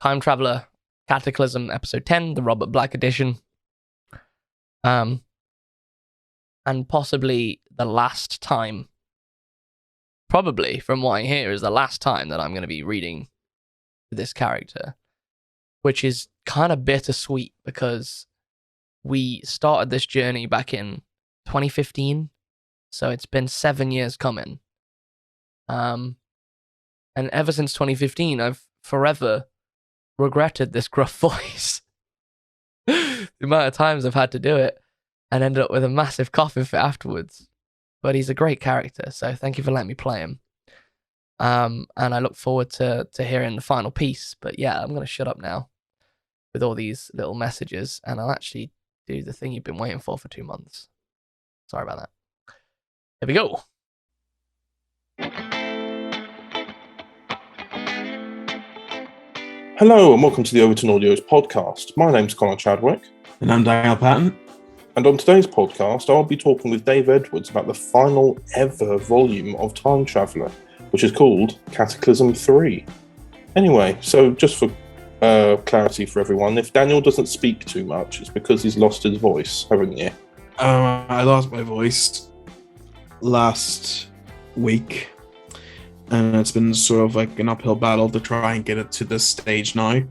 Time Traveler Cataclysm Episode 10, the Robert Black edition. And possibly the last time, probably from what I hear, is the last time that I'm going to be reading this character, which is kind of bittersweet because we started this journey back in 2015, so it's been 7 years coming. And ever since 2015, I've forever regretted this gruff voice. The amount of times I've had to do it and ended up with a massive coughing fit afterwards. But he's a great character, so thank you for letting me play him. And I look forward to hearing the final piece. But yeah, I'm going to shut up now with all these little messages, and I'll actually do the thing you've been waiting for 2 months. Sorry about that. Here we go. Hello and welcome to the Overton Audios podcast. My name's Connor Chadwick. And I'm Daniel Patton. And on today's podcast, I'll be talking with Dave Edwards about the final ever volume of Time Traveler, which is called Cataclysm 3. Anyway, so just for clarity for everyone, if Daniel doesn't speak too much, it's because he's lost his voice, haven't you? I lost my voice last week, and it's been sort of like an uphill battle to try and get it to this stage now,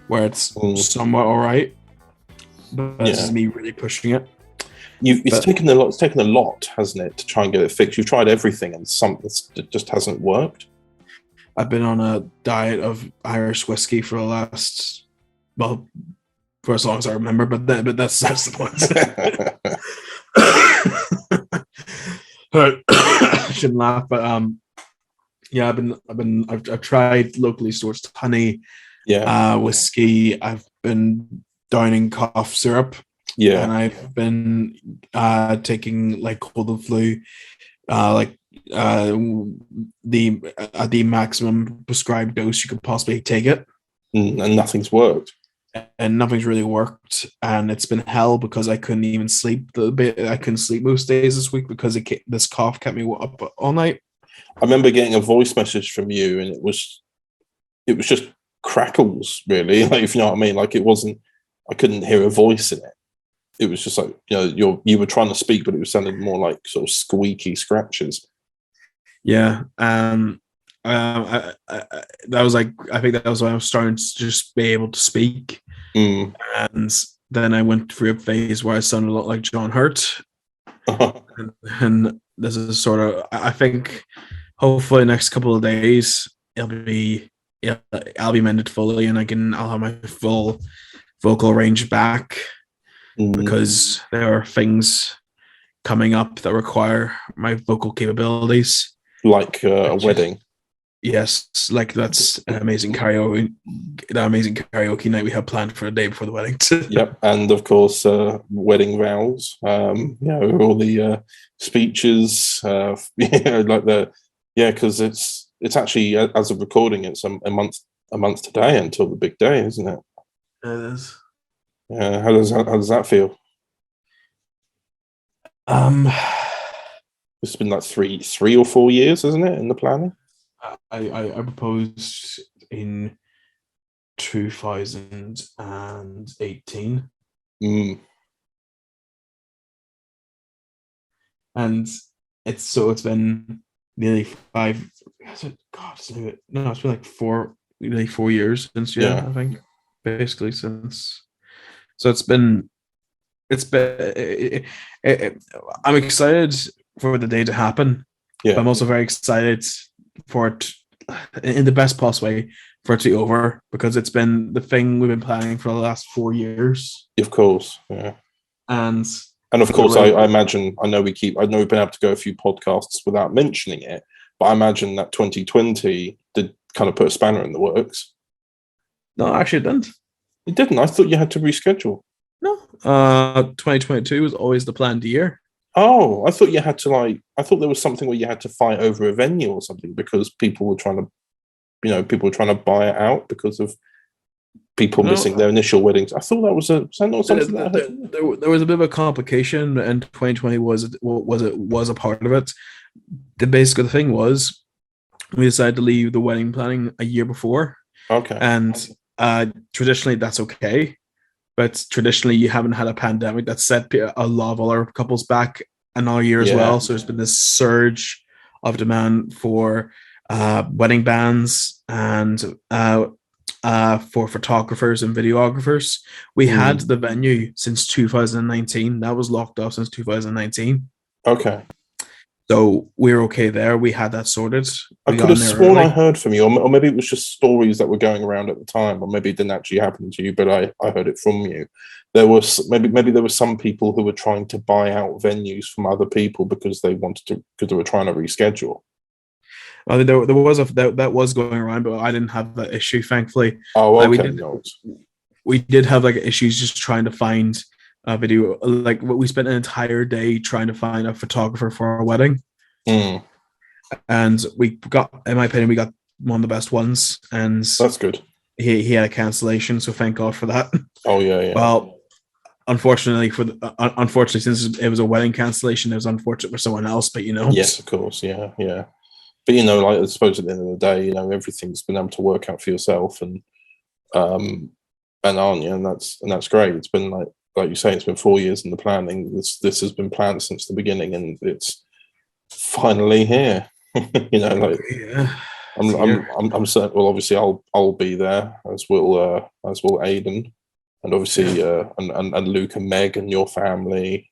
where it's somewhat all right. But this is me really pushing it. It's taken a lot. It's taken a lot, hasn't it, to try and get it fixed? You've tried everything, and it just hasn't worked. I've been on a diet of Irish whiskey for the last, for as long as I remember. But that's the point. I shouldn't laugh, but I've tried locally sourced honey, whiskey. I've been downing cough syrup, and I've been taking like cold and flu, the maximum prescribed dose you could possibly take it, and nothing's worked. And nothing's really worked, and it's been hell because I couldn't even sleep. I couldn't sleep most days this week because this cough kept me up all night. I remember getting a voice message from you, and it was just crackles, really. Like, if you know what I mean. Like, it wasn't. I couldn't hear a voice in it. It was just like, you were trying to speak, but it was sounding more like sort of squeaky scratches. Yeah. That was like, I think that was when I was starting to just be able to speak. And then I went through a phase where I sounded a lot like John Hurt. and this is sort of, I think, hopefully the next couple of days I'll be mended fully, and I'll have my full vocal range back, because there are things coming up that require my vocal capabilities, like a wedding. Yes, like that's an amazing karaoke night we have planned for the day before the wedding. Yep, and of course, wedding vows. All the speeches. Because it's actually, as of recording, it's a month today until the big day, isn't it? It is. Yeah. How does that feel? It's been like three or 4 years, isn't it, in the planning? I proposed in 2018. And it's been nearly 5. It's been like nearly 4 years since, I think, basically since. So I'm excited for the day to happen. Yeah. But I'm also very excited for it, in the best possible way, for it to be over, because it's been the thing we've been planning for the last 4 years. Of course, yeah. And of course, I imagine, I know we've been able to go a few podcasts without mentioning it, but I imagine that 2020 did kind of put a spanner in the works. No, actually it didn't. It didn't? I thought you had to reschedule. No. 2022 was always the planned year. Oh, I thought you had to I thought there was something where you had to fight over a venue or something because people were trying to buy it out because of people missing their initial weddings. I thought that was that not something there was a bit of a complication, and 2020 was a part of it. The thing was, we decided to leave the wedding planning a year before. Okay. And traditionally that's okay, but traditionally you haven't had a pandemic that set a lot of other couples back another year as well. So there's been this surge of demand for wedding bands and for photographers and videographers. We had the venue since 2019. That was locked off since 2019. Okay. So we're okay there. We had that sorted. I could have sworn I heard from you, or maybe it was just stories that were going around at the time, or maybe it didn't actually happen to you, but I heard it from you. There was maybe there were some people who were trying to buy out venues from other people because they were trying to reschedule. I mean, there was that was going around, but I didn't have that issue, thankfully. Oh, okay. We did have like issues just trying to find a video. Like we spent an entire day trying to find a photographer for our wedding, and we got, in my opinion, we got one of the best ones, and that's good. He had a cancellation, so thank God for that. Oh yeah. Well, unfortunately since it was a wedding cancellation, it was unfortunate for someone else, but Yes, of course, yeah. But like I suppose at the end of the day, everything's been able to work out for yourself and Anya, and that's great. It's been like you say, it's been 4 years in the planning. This has been planned since the beginning, and it's finally here. Yeah. I'm certain. Well, obviously, I'll be there, as will Aidan, and obviously and Luke and Meg and your family.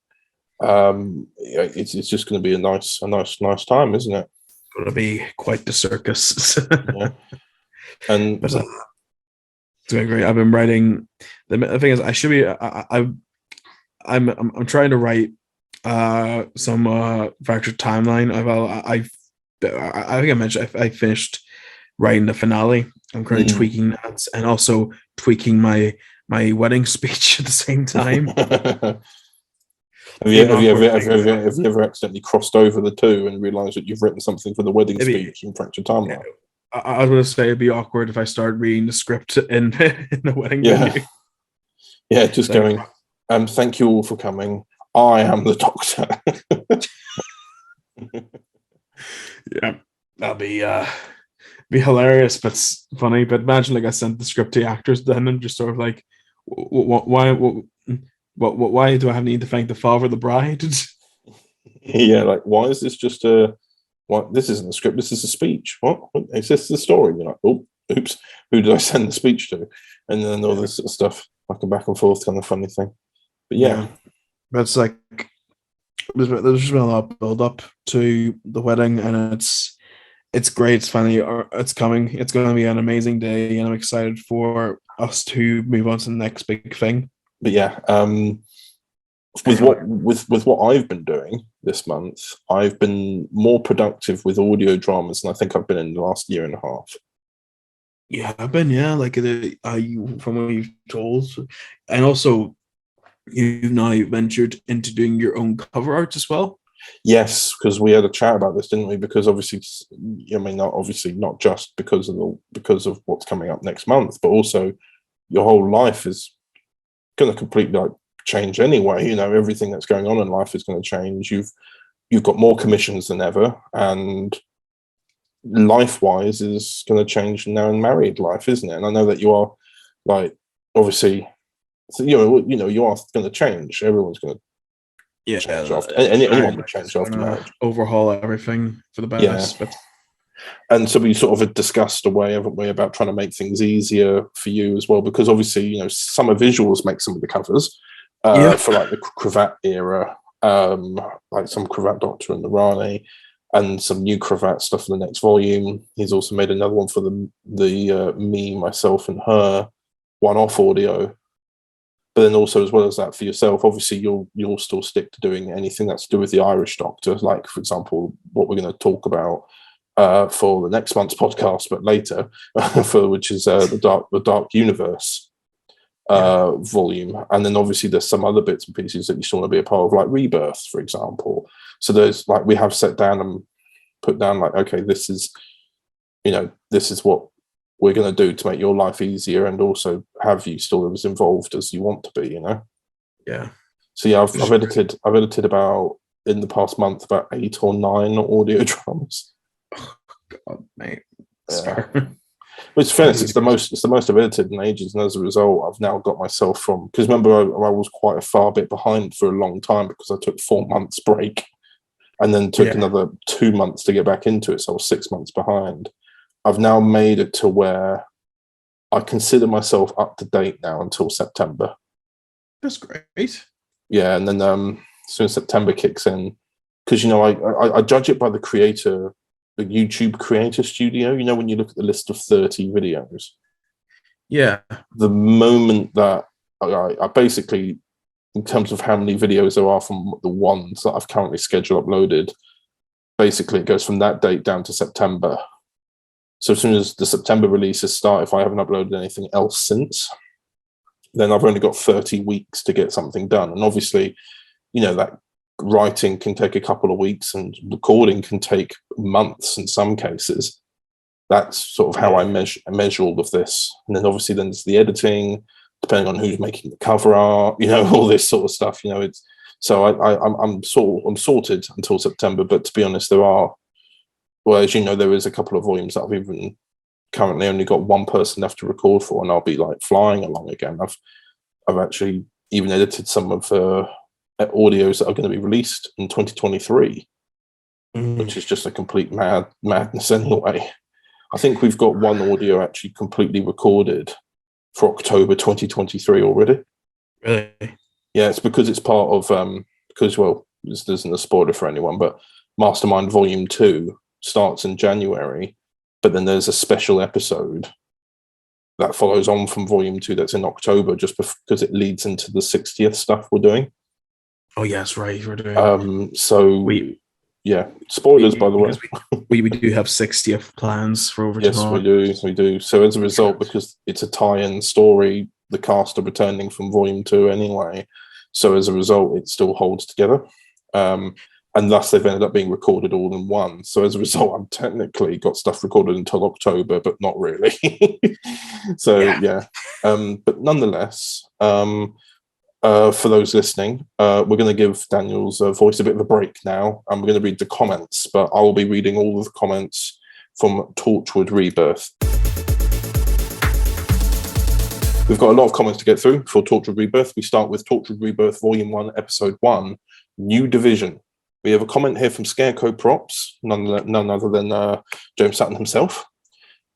It's just going to be a nice time, isn't it? It's going to be quite the circus. Yeah. And it's been great. I've been writing. The thing is, I should be. I'm trying to write some fractured timeline. I think I mentioned I finished writing the finale. I'm currently tweaking that and also tweaking my wedding speech at the same time. Have you ever accidentally crossed over the two and realised that you've written something for the wedding speech in fractured timeline? I was going to say it'd be awkward if I started reading the script in the wedding venue. Yeah, just going. Thank you all for coming. I am the doctor. Yeah, that'd be hilarious, but funny. But imagine I sent the script to the actors then and just sort of like, why do I have need to thank the father of the bride? Yeah, like why is this just a? What, this isn't a script. This is a speech. What is this? The story? You're like, oh, oops. Who did I send the speech to? And then all this sort of stuff, like a back and forth kind of funny thing. But yeah. That's like there's just been a lot of build up to the wedding, and it's great. It's finally it's coming. It's going to be an amazing day, and I'm excited for us to move on to the next big thing. But yeah, with what I've been doing this month, I've been more productive with audio dramas than I think I've been in the last year and a half. You have been, yeah, like from what you've told, and also you've now ventured into doing your own cover art as well. Yes, because we had a chat about this, didn't we? Because obviously, not just because of what's coming up next month, but also your whole life is going to completely change anyway. Everything that's going on in life is going to change. You've got more commissions than ever, and life-wise is going to change now in married life, isn't it? And I know that you are obviously. So, you are going to change. Everyone's going to change after. Anyone would change after marriage. Overhaul everything for the best. Yeah. And so we sort of had discussed a way, haven't we, about trying to make things easier for you as well, because obviously, Summer Visuals make some of the covers for the cravat era, like some Cravat Doctor and the Rani, and some new cravat stuff in the next volume. He's also made another one for the Me, Myself, and Her one-off audio. But then also, as well as that, for yourself, obviously you'll still stick to doing anything that's to do with the Irish Doctor, like, for example, what we're going to talk about for the next month's podcast, but later, which is the Dark Universe volume. And then obviously there's some other bits and pieces that you still want to be a part of, like Rebirth, for example. So there's we have sat down and put down okay, this is what we're going to do to make your life easier and also have you still as involved as you want to be, Yeah. So yeah, I've edited about, in the past month, about 8 or 9 audio dramas. Oh, God, mate. Yeah. But it's fairness, it's the most I've edited in ages, and as a result, I've now got myself from, because remember I was quite a far bit behind for a long time because I took 4 months break and then took another 2 months to get back into it, so I was 6 months behind. I've now made it to where I consider myself up to date now until September. That's great. Yeah, and then as soon as September kicks in, because I judge it by the creator, the YouTube creator studio. When you look at the list of 30 videos, the moment that I basically, in terms of how many videos there are from the ones that I've currently scheduled uploaded, basically it goes from that date down to September. So as soon as the September releases start, if I haven't uploaded anything else since, then I've only got 30 weeks to get something done. And obviously, that writing can take a couple of weeks and recording can take months in some cases. That's sort of how I measure all of this. And then obviously then there's the editing, depending on who's making the cover art, all this sort of stuff. It's so I'm sorted until September. But to be honest, as there is a couple of volumes that I've even currently only got one person left to record for, and I'll be like flying along again. I've actually even edited some of audios that are going to be released in 2023, which is just a complete madness anyway. I think we've got one audio actually completely recorded for October 2023 already. Really? Yeah, it's because it's part of this isn't a spoiler for anyone, but Mastermind Volume 2 starts in January, but then there's a special episode that follows on from Volume 2 that's in October, just because it leads into the 60th stuff we're doing. Oh yes, right. We're doing. Spoilers, by the way. We do have 60th plans for Overton. Yes, we do. So as a result, because it's a tie-in story, the cast are returning from Volume 2 anyway. So as a result, it still holds together. And thus they've ended up being recorded all in one. So as a result, I've technically got stuff recorded until October, but not really. But nonetheless, for those listening, we're going to give Daniel's voice a bit of a break now, and we're going to read the comments, but I will be reading all of the comments from Torchwood Rebirth. We've got a lot of comments to get through for Torchwood Rebirth. We start with Torchwood Rebirth Volume 1, Episode 1, New Division. We have a comment here from Scarecrow Props, none other than James Sutton himself.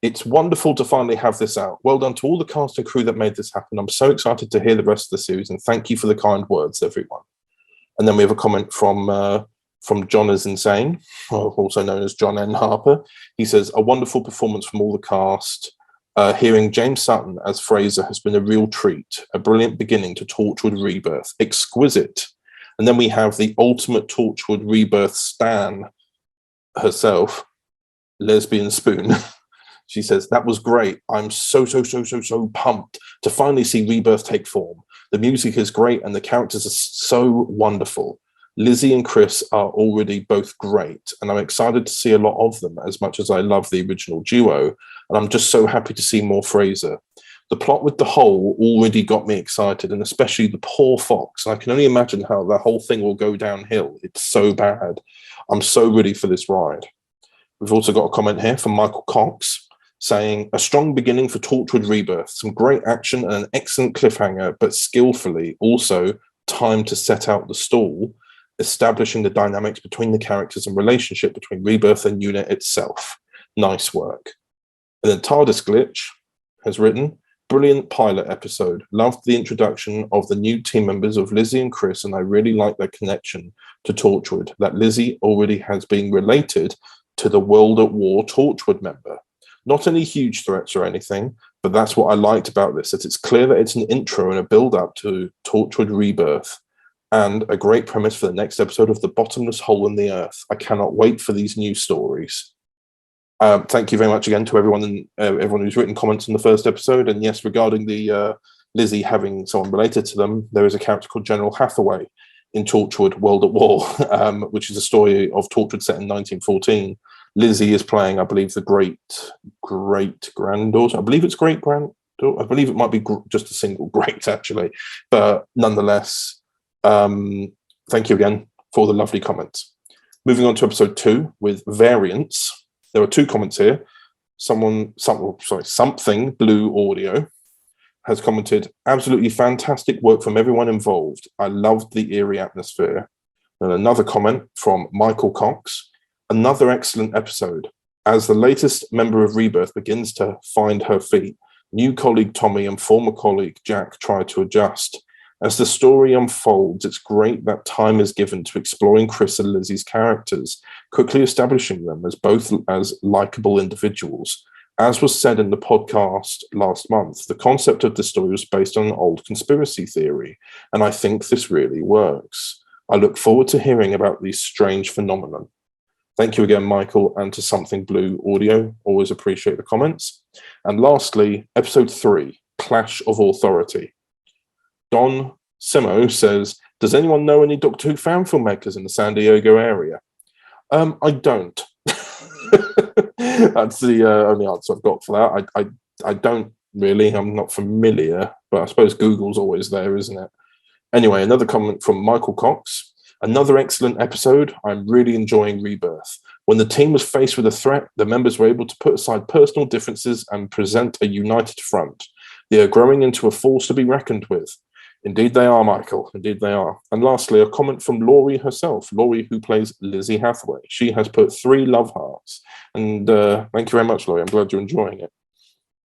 It's wonderful to finally have this out. Well done to all the cast and crew that made this happen. I'm so excited to hear the rest of the series, and thank you for the kind words, everyone. And then we have a comment from John is Insane, also known as John N. Harper. He says, a wonderful performance from all the cast. Hearing James Sutton as Fraser has been a real treat, a brilliant beginning to Torchwood Rebirth. Exquisite. And then we have the ultimate Torchwood Rebirth stan herself, Lesbian Spoon. She says, that was great. I'm so pumped to finally see Rebirth take form. The music is great and the characters are so wonderful. Lizzie and Chris are already both great, and I'm excited to see a lot of them as much as I love the original duo, and I'm just so happy to see more Fraser. The plot with the Hole already got me excited, and especially the poor fox. I can only imagine how the whole thing will go downhill. It's so bad. I'm so ready for this ride. We've also got a comment here from Michael Cox saying, a strong beginning for Torchwood Rebirth. Some great action and an excellent cliffhanger, but skillfully also time to set out the stall, establishing the dynamics between the characters and relationship between Rebirth and unit itself. Nice work. And then TARDIS Glitch has written, brilliant pilot episode. Loved the introduction of the new team members of Lizzie and Chris, and I really like their connection to Torchwood, that Lizzie already has been related to the World at War Torchwood member. Not any huge threats or anything, but that's what I liked about this, that it's clear that it's an intro and a build-up to Torchwood Rebirth, and a great premise for the next episode of The Bottomless Hole in the Earth. I cannot wait for these new stories. Thank you very much again to everyone who's written comments in the first episode. And yes, regarding the Lizzie having someone related to them, there is a character called General Hathaway in Torchwood World at War, which is a story of Torchwood set in 1914. Lizzie is playing, I believe, the great-granddaughter. I believe it's great-granddaughter. I believe it might be just a single great, actually. But nonetheless, thank you again for the lovely comments. Moving on to episode 2 with Variants. There are 2 comments here. something Blue Audio has commented, absolutely fantastic work from everyone involved. I loved the eerie atmosphere. And another comment from Michael Cox, another excellent episode. As the latest member of Rebirth begins to find her feet, new colleague Tommy and former colleague Jack try to adjust. As the story unfolds, it's great that time is given to exploring Chris and Lizzie's characters, quickly establishing them as both as likable individuals. As was said in the podcast last month, the concept of the story was based on an old conspiracy theory, and I think this really works. I look forward to hearing about these strange phenomenon. Thank you again, Michael, and to Something Blue Audio. Always appreciate the comments. And lastly, episode 3, Clash of Authority. Don Simo says, does anyone know any Doctor Who fan filmmakers in the San Diego area? I don't. That's the only answer I've got for that. I don't really. I'm not familiar, but I suppose Google's always there, isn't it? Anyway, another comment from Michael Cox. Another excellent episode. I'm really enjoying Rebirth. When the team was faced with a threat, the members were able to put aside personal differences and present a united front. They are growing into a force to be reckoned with. Indeed they are, Michael. Indeed they are. And lastly, a comment from Laurie herself. Laurie, who plays Lizzie Hathaway. She has put 3 love hearts. And thank you very much, Laurie. I'm glad you're enjoying it.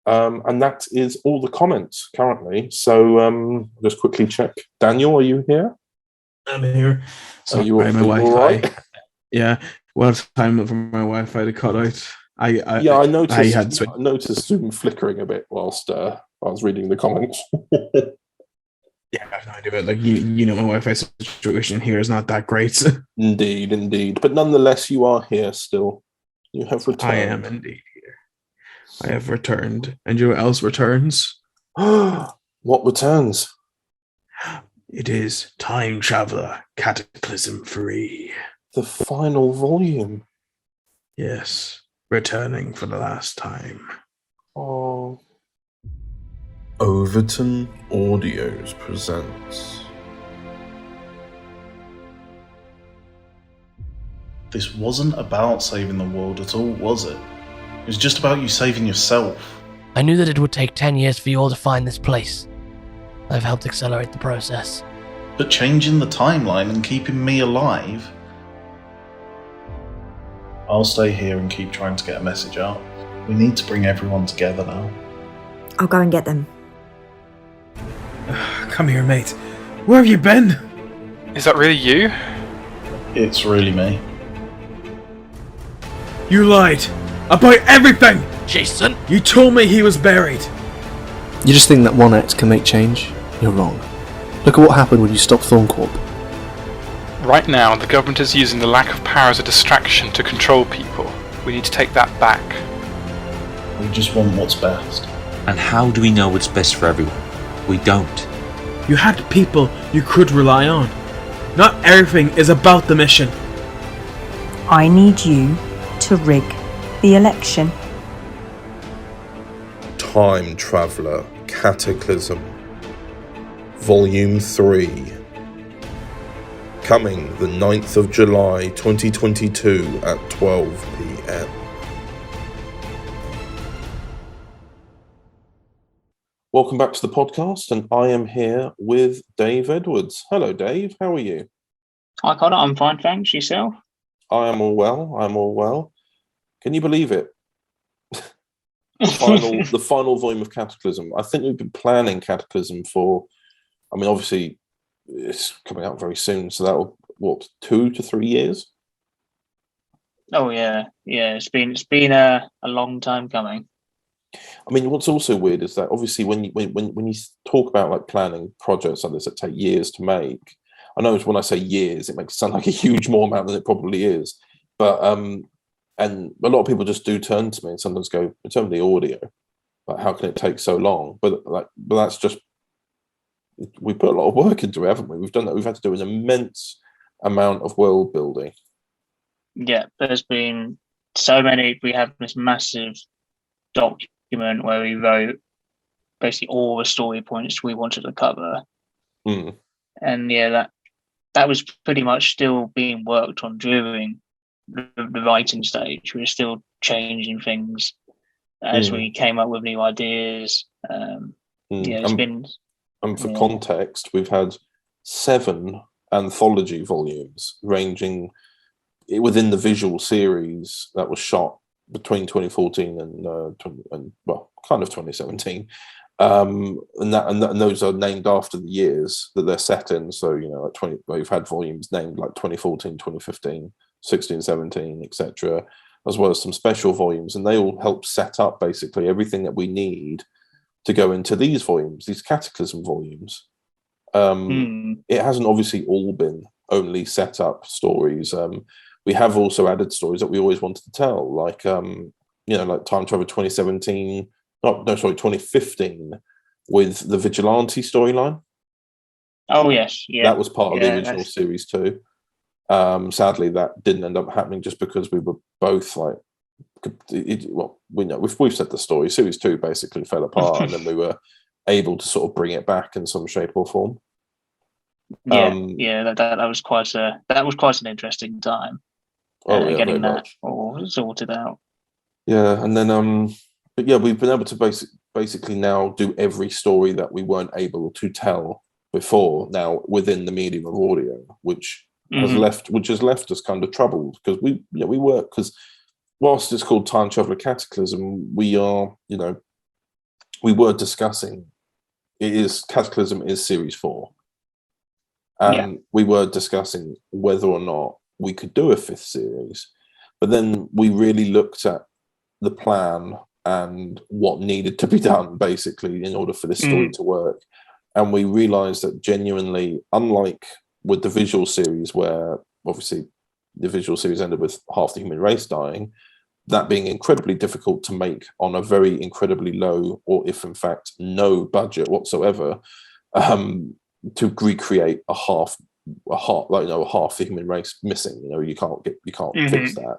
And that is all the comments currently. So just quickly check. Daniel, are you here? I'm here. So are you my Wi-Fi? All right? Yeah. Well, time for my Wi-Fi to cut out. I noticed Zoom flickering a bit whilst I was reading the comments. Yeah, I have no idea. Like you know, my Wi-Fi situation here is not that great. Indeed. But nonetheless, you are here still. You have returned. I am indeed here. I have returned. And you know what else returns? What returns? It is Time Traveler Cataclysm 3. The final volume. Yes, returning for the last time. Oh. Overton Audios presents. This wasn't about saving the world at all, was it? It was just about you saving yourself. I knew that it would take 10 years for you all to find this place. I've helped accelerate the process. But changing the timeline and keeping me alive? I'll stay here and keep trying to get a message out. We need to bring everyone together now. I'll go and get them. Come here, mate. Where have you been? Is that really you? It's really me. You lied about everything! Jason! You told me he was buried! You just think that one act can make change? You're wrong. Look at what happened when you stopped Thorncorp. Right now, the government is using the lack of power as a distraction to control people. We need to take that back. We just want what's best. And how do we know what's best for everyone? We don't. You had people you could rely on. Not everything is about the mission. I need you to rig the election. Time Traveler Cataclysm Volume 3. Coming the 9th of July 2022 at 12 p.m. Welcome back to the podcast, and I am here with Dave Edwards. Hello, Dave. How are you? Hi, Connor. I'm fine, thanks. Yourself? I am all well. Can you believe it? The final volume of Cataclysm. I think we've been planning Cataclysm for, obviously it's coming out very soon, so that'll, 2 to 3 years? Oh, yeah. It's been a long time coming. What's also weird is that obviously when you talk about like planning projects like this that take years to make, I know when I say years, it makes it sound like a huge more amount than it probably is. But and a lot of people just do turn to me and sometimes go, in terms of the audio, like how can it take so long? But that's just, we put a lot of work into it, haven't we? We've done that. We've had to do an immense amount of world building. Yeah, there's been so many. We have this massive document where we wrote basically all the story points we wanted to cover. And yeah, that was pretty much still being worked on during the writing stage. We were still changing things as we came up with new ideas. It's been. And for context, we've had 7 anthology volumes ranging within the visual series that was shot between 2014 and kind of 2017. And those are named after the years that they're set in. So, we've had volumes named like 2014, 2015, 16, 17, etc., as well as some special volumes. And they all help set up basically everything that we need to go into these volumes, these Cataclysm volumes. It hasn't obviously all been only set up stories. We have also added stories that we always wanted to tell, like like Time Travel 2017. 2015 with the Vigilante storyline. Oh yes, yeah. That was part of the original series too. Sadly, that didn't end up happening just because we were both like, we've said the story. Series 2 basically fell apart, and then we were able to sort of bring it back in some shape or form. That was quite an interesting time. Getting that all sorted out. Yeah, and then but yeah, we've been able to basically now do every story that we weren't able to tell before now within the medium of audio, which has left us kind of troubled because we work, because whilst it's called Time Traveler Cataclysm, we were discussing Cataclysm is series 4, and we were discussing whether or not we could do a 5th series, but then we really looked at the plan and what needed to be done basically in order for this story to work. And we realized that genuinely, unlike with the visual series, where obviously the visual series ended with half the human race dying, that being incredibly difficult to make on a very incredibly low, or if in fact no budget whatsoever, to recreate a half the human race missing. You can't fix that.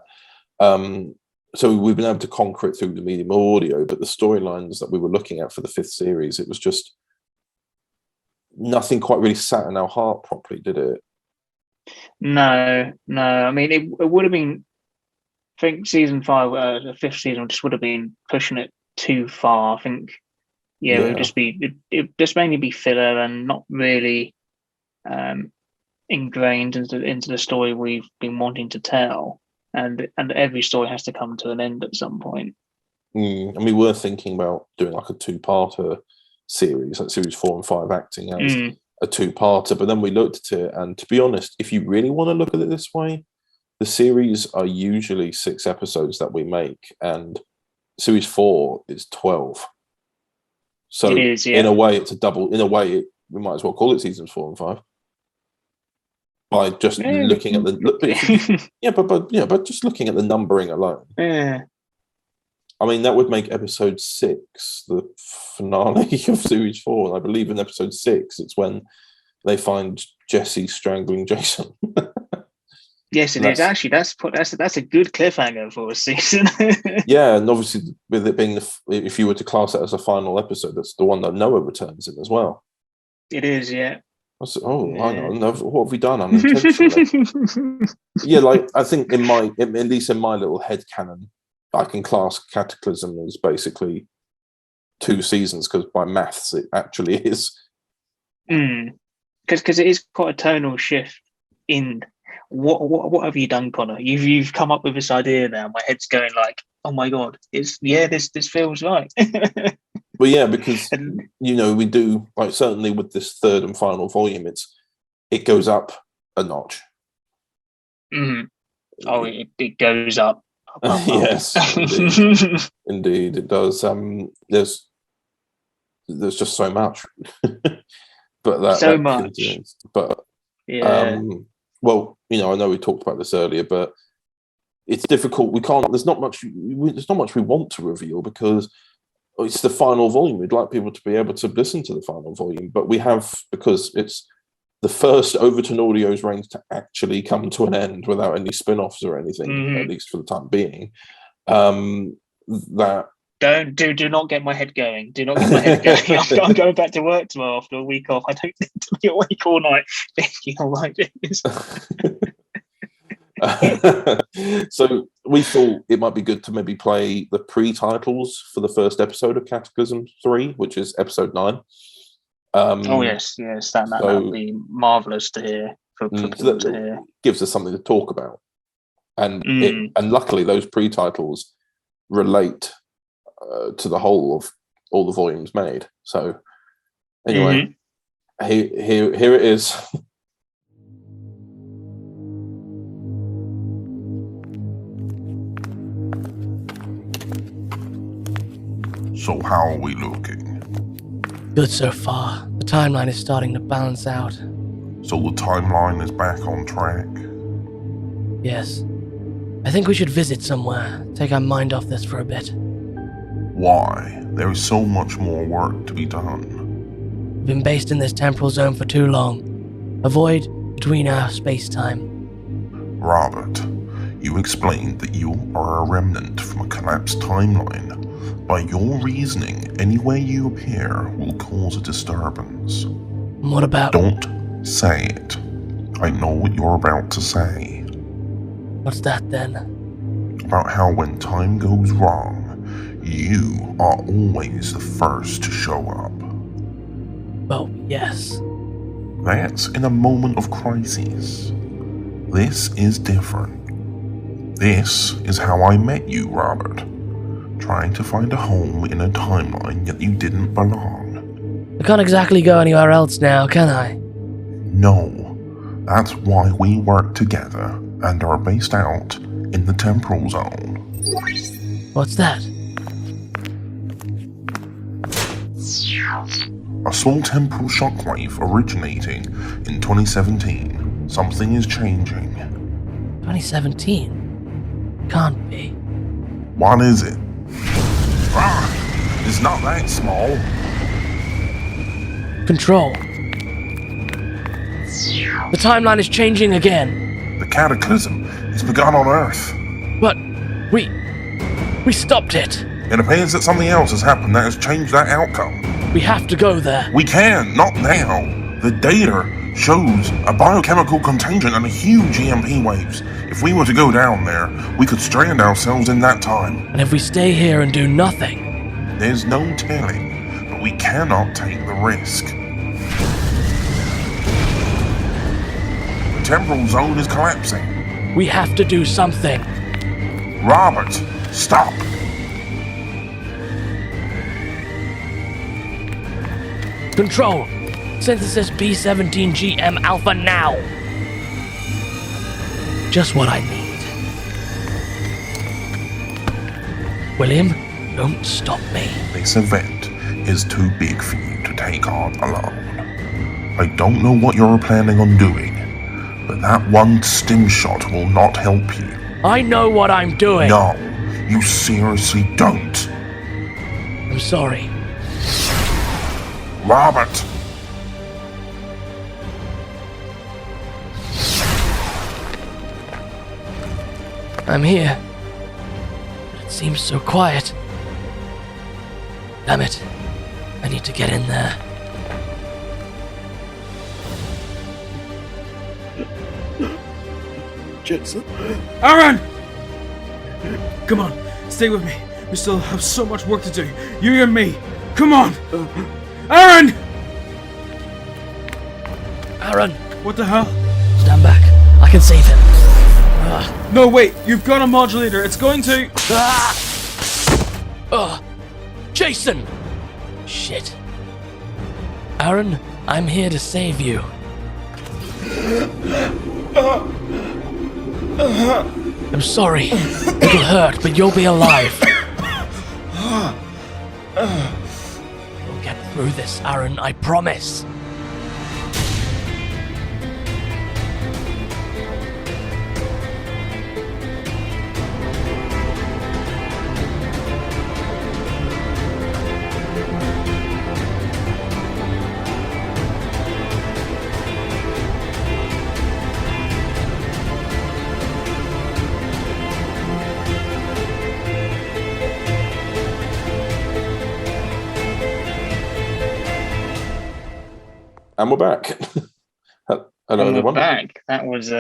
So we've been able to conquer it through the medium of audio, but the storylines that we were looking at for the 5th series, it was just nothing quite really sat in our heart properly, did it? No. I mean, it would have been. I think season 5, the 5th season, just would have been pushing it too far. I think, it would just be it just mainly be filler and not really ingrained into the story we've been wanting to tell. And every story has to come to an end at some point. And we were thinking about doing like a 2-parter series, like series 4 and 5 acting as a 2-parter. But then we looked at it, and to be honest, if you really want to look at it this way, the series are usually 6 episodes that we make, and series 4 is 12. So it is, in a way, it's a double. In a way, we might as well call it seasons 4 and 5. By just looking at but just looking at the numbering alone. Yeah. I mean, that would make episode 6 the finale of series 4. And I believe in episode 6, it's when they find Jesse strangling Jason. Yes, it is. Actually, that's a good cliffhanger for a season. Yeah, and obviously with it being if you were to class it as a final episode, that's the one that Noah returns in as well. It is, yeah. Hang on, what have we done unintentionally? Like I think at least in my little head canon, I can class Cataclysm as basically 2 seasons, because by maths it actually is. Because it is quite a tonal shift in what have you done, Connor? You've come up with this idea now. My head's going like, oh my god, this feels right. Well, yeah, because we do, like, certainly with this 3rd and final volume, it goes up a notch. Oh, it goes up. Yes, indeed it does. There's just so much, but that much. Continues. But well, I know we talked about this earlier, but it's difficult. We can't. There's not much we want to reveal, because it's the final volume. We'd like people to be able to listen to the final volume, but we have, because it's the first Overton Audios range to actually come to an end without any spin-offs or anything, at least for the time being. That do not get my head going. Do not get my head going. I'm going back to work tomorrow after a week off. I don't need to be awake all night thinking all like this. So we thought it might be good to maybe play the pre-titles for the first episode of Cataclysm 3, which is episode 9. Yes, that would be marvelous to hear for people to hear. Gives us something to talk about, and luckily those pre-titles relate to the whole of all the volumes made. So anyway, here it is. So how are we looking? Good so far. The timeline is starting to balance out. So the timeline is back on track? Yes. I think we should visit somewhere. Take our mind off this for a bit. Why? There is so much more work to be done. We've been based in this temporal zone for too long. A void between our space-time. Robert, you explained that you are a remnant from a collapsed timeline. By your reasoning, anywhere you appear will cause a disturbance. What about... Don't say it. I know what you're about to say. What's that then? About how when time goes wrong, you are always the first to show up. Well, yes. That's in a moment of crisis. This is different. This is how I met you, Robert. Trying to find a home in a timeline that you didn't belong. I can't exactly go anywhere else now, can I? No. That's why we work together and are based out in the temporal zone. What's that? A small temporal shockwave originating in 2017. Something is changing. 2017? Can't be. What is it? It's not that small. Control. The timeline is changing again. The Cataclysm has begun on Earth. But we stopped it. It appears that something else has happened that has changed that outcome. We have to go there. We can, not now. The data shows a biochemical contagion and a huge EMP waves. If we were to go down there, we could strand ourselves in that time. And if we stay here and do nothing? There's no telling, but we cannot take the risk. The temporal zone is collapsing. We have to do something. Robert, stop. Control. Synthesis B17GM Alpha now. Just what I need. William, don't stop me. This event is too big for you to take on alone. I don't know what you're planning on doing, but that one stim shot will not help you. I know what I'm doing. No, you seriously don't. I'm sorry. Robert! I'm here. But it seems so quiet. Damn it. I need to get in there. Jason. Aaron! Come on, stay with me. We still have so much work to do. You and me. Come on! Aaron! Aaron! What the hell? Stand back. I can save him. No, wait. You've got a modulator. It's going to... Jason! Shit. Aaron, I'm here to save you. I'm sorry. It'll hurt, but you'll be alive. We'll get through this, Aaron, I promise. And we're back. Hello, And we're everyone. back. That was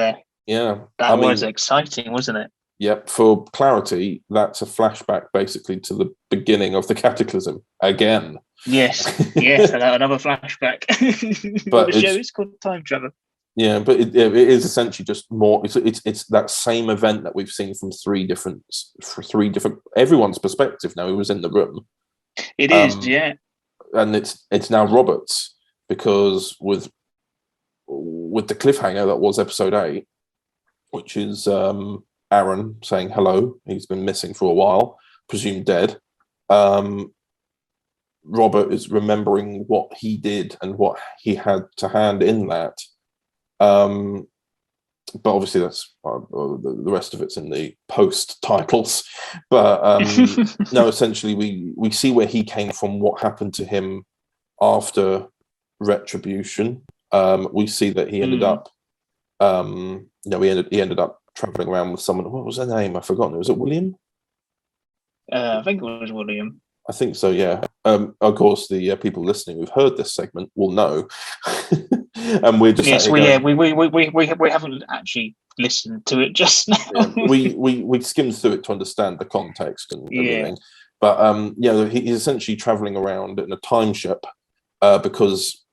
Yeah. That was exciting, wasn't it? Yep. For clarity, that's a flashback basically to the beginning of the Cataclysm again. Yes, another flashback. But the show is called Time Travel. Yeah, but it is essentially just more. It's that same event that we've seen from three different everyone's perspective. Now, who was in the room. It is, yeah, and it's now Robert's, because with the cliffhanger that was episode 8, which is Aaron saying hello. He's been missing for a while, presumed dead. Robert is remembering what he did and what he had to hand in that. But obviously that's the rest of it's in the post titles. But no, essentially we see where he came from, what happened to him after Retribution. We see that he ended up, he ended up traveling around with someone. What was their name? I've forgotten. Was it William? I think it was William. I think so, yeah. Of course, the people listening who've heard this segment will know, and we're just we haven't actually listened to it just now. Yeah, we skimmed through it to understand the context and everything, but he's essentially traveling around in a time ship because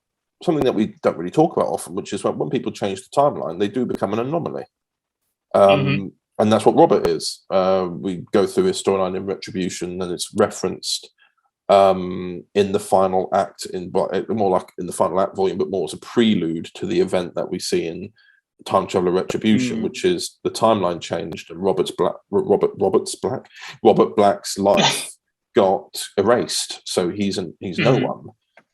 something that we don't really talk about often, which is when people change the timeline, they do become an anomaly. And that's what Robert is. We go through his storyline in Retribution, and it's referenced in the final act, more like in the final act volume, but more as a prelude to the event that we see in Time Traveler Retribution, which is the timeline changed and Robert Black's life got erased. So he's no one,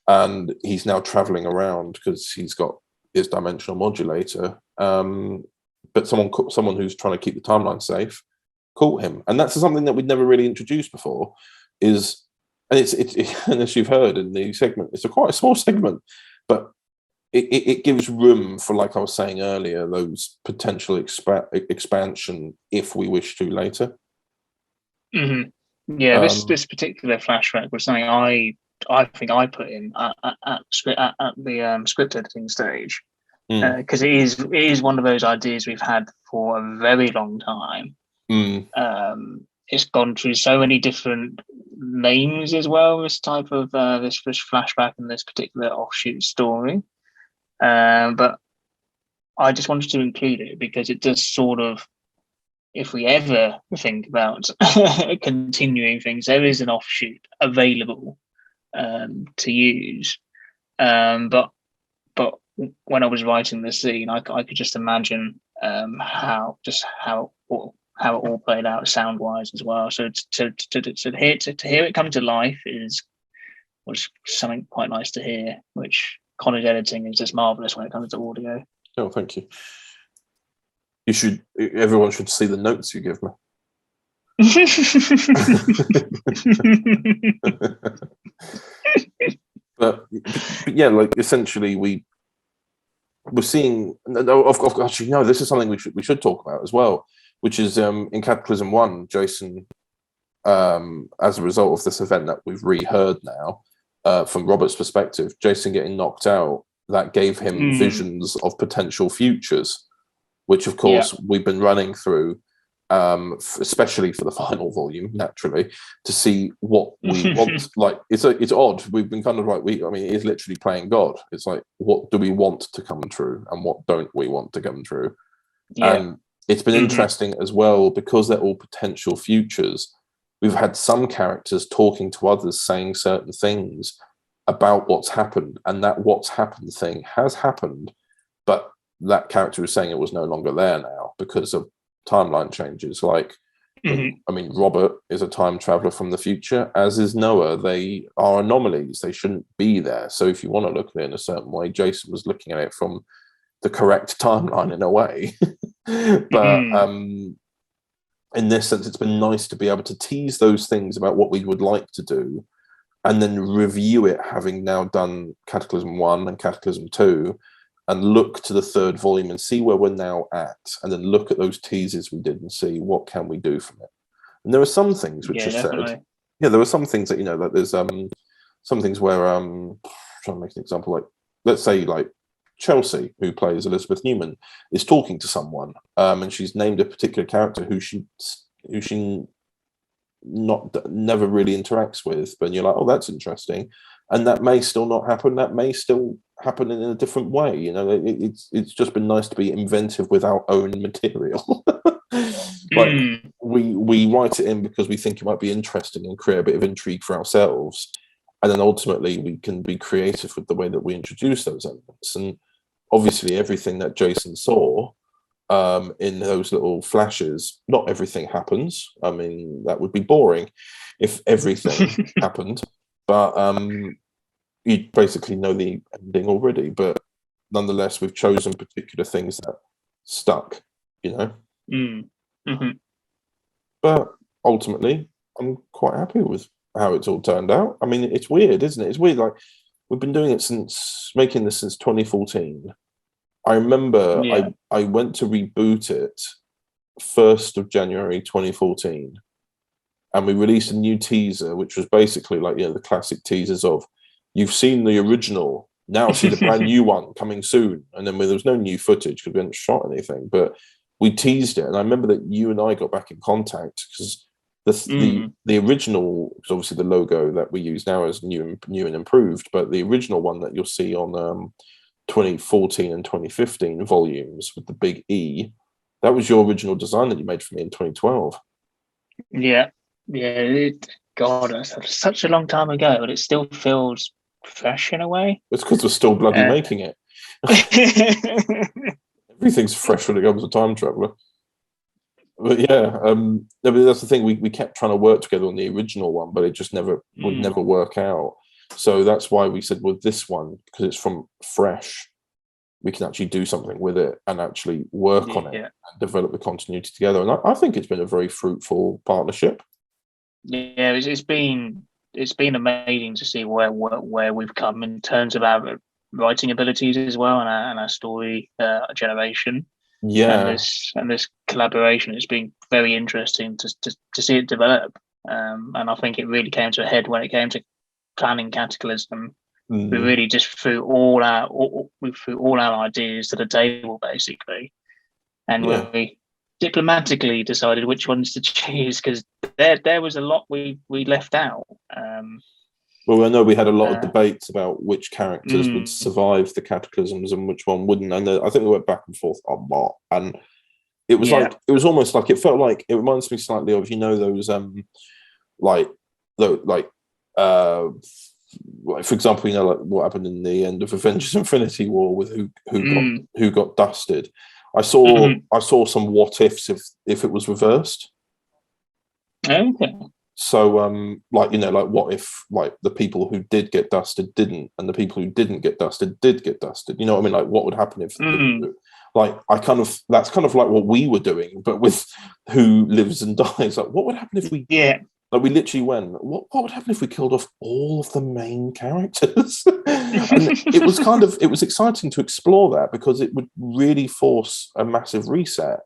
and he's now traveling around because he's got his dimensional modulator. But someone who's trying to keep the timeline safe caught him, and that's something that we'd never really introduced before. And as you've heard in the segment, it's quite a small segment, but it gives room for, like I was saying earlier, those potential expansion if we wish to later. Yeah, this particular flashback was something I think I put in at the script editing stage. Because it is one of those ideas we've had for a very long time. It's gone through so many different names as well, this type of this flashback and this particular offshoot story. But I just wanted to include it because it does sort of, if we ever think about continuing things, there is an offshoot available to use. But when I was writing the scene, I could just imagine how it all played out sound wise as well. So to hear it come to life was something quite nice to hear. Which Connor's editing is just marvelous when it comes to audio. Oh, thank you. Everyone should see the notes you give me. But yeah, like essentially we're seeing. Actually, no. This is something we should talk about as well, which is in Cataclysm 1, Jason, as a result of this event that we've reheard now, from Robert's perspective, Jason getting knocked out, that gave him visions of potential futures, which of course we've been running through, especially for the final volume, naturally, to see what we want. Like it's odd. We've been kind of like it is literally playing God. It's like, what do we want to come true and what don't we want to come true? And it's been interesting as well, because they're all potential futures. We've had some characters talking to others, saying certain things about what's happened, and that what's happened thing has happened, but that character is saying it was no longer there now because of timeline changes. Like, Robert is a time traveler from the future, as is Noah. They are anomalies. They shouldn't be there. So if you want to look at it in a certain way, Jason was looking at it from the correct timeline in a way. But in this sense, it's been nice to be able to tease those things about what we would like to do, and then review it, having now done Cataclysm 1 and Cataclysm 2, and look to the third volume and see where we're now at, and then look at those teases we did and see what can we do from it. And there are some things which are said. Yeah, there were some things that, that there's some things where, trying to make an example, like, let's say, like, Chelsea, who plays Elizabeth Newman, is talking to someone, and she's named a particular character who she never really interacts with, but you're like, oh, that's interesting, and that may still not happen. That may still happen in a different way. You know, it's just been nice to be inventive with our own material. Like we write it in because we think it might be interesting and create a bit of intrigue for ourselves, and then ultimately we can be creative with the way that we introduce those elements. And obviously, everything that Jason saw in those little flashes, not everything happens. I mean, that would be boring if everything happened. But you basically know the ending already. But nonetheless, we've chosen particular things that stuck, you know. Mm-hmm. But ultimately, I'm quite happy with how it's all turned out. I mean, it's weird, isn't it? It's weird. Like, we've been doing it making this since 2014. I remember I went to reboot it 1st of January 2014, and we released a new teaser, which was basically like, the classic teasers of, you've seen the original, now see the brand new one coming soon. And then there was no new footage because we hadn't shot anything, but we teased it. And I remember that you and I got back in contact because the original, because obviously the logo that we use now is new and improved, but the original one that you'll see on 2014 and 2015 volumes with the big E, that was your original design that you made for me in 2012. God, that's such a long time ago, but it still feels fresh in a way. It's because we're still bloody making it. Everything's fresh when it comes to Time Traveller. But that's the thing. We kept trying to work together on the original one, but it just would never work out. So that's why we said with this one, because it's from fresh, we can actually do something with it and actually work on it and develop the continuity together. And I think it's been a very fruitful partnership. Yeah, it's been amazing to see where we've come in terms of our writing abilities as well, and our story generation. Yeah, and this collaboration, it's been very interesting to see it develop. And I think it really came to a head when it came to planning Cataclysm. We really just threw all our ideas to the table, basically, and we diplomatically decided which ones to choose, because there was a lot we left out. Well, I know we had a lot of debates about which characters would survive the cataclysms and which one wouldn't, and I think we went back and forth a lot. And it was like, it was almost like, it felt like, it reminds me slightly of, those like, for example, like what happened in the end of Avengers Infinity War with who got dusted. I saw some what ifs if it was reversed. Okay. So like what if like the people who did get dusted didn't, and the people who didn't get dusted did get dusted? You know what I mean? Like, what would happen if that's kind of like what we were doing, but with who lives and dies. Like, what would happen if we like, we literally went, what would happen if we killed off all of the main characters? And it was exciting to explore that, because it would really force a massive reset.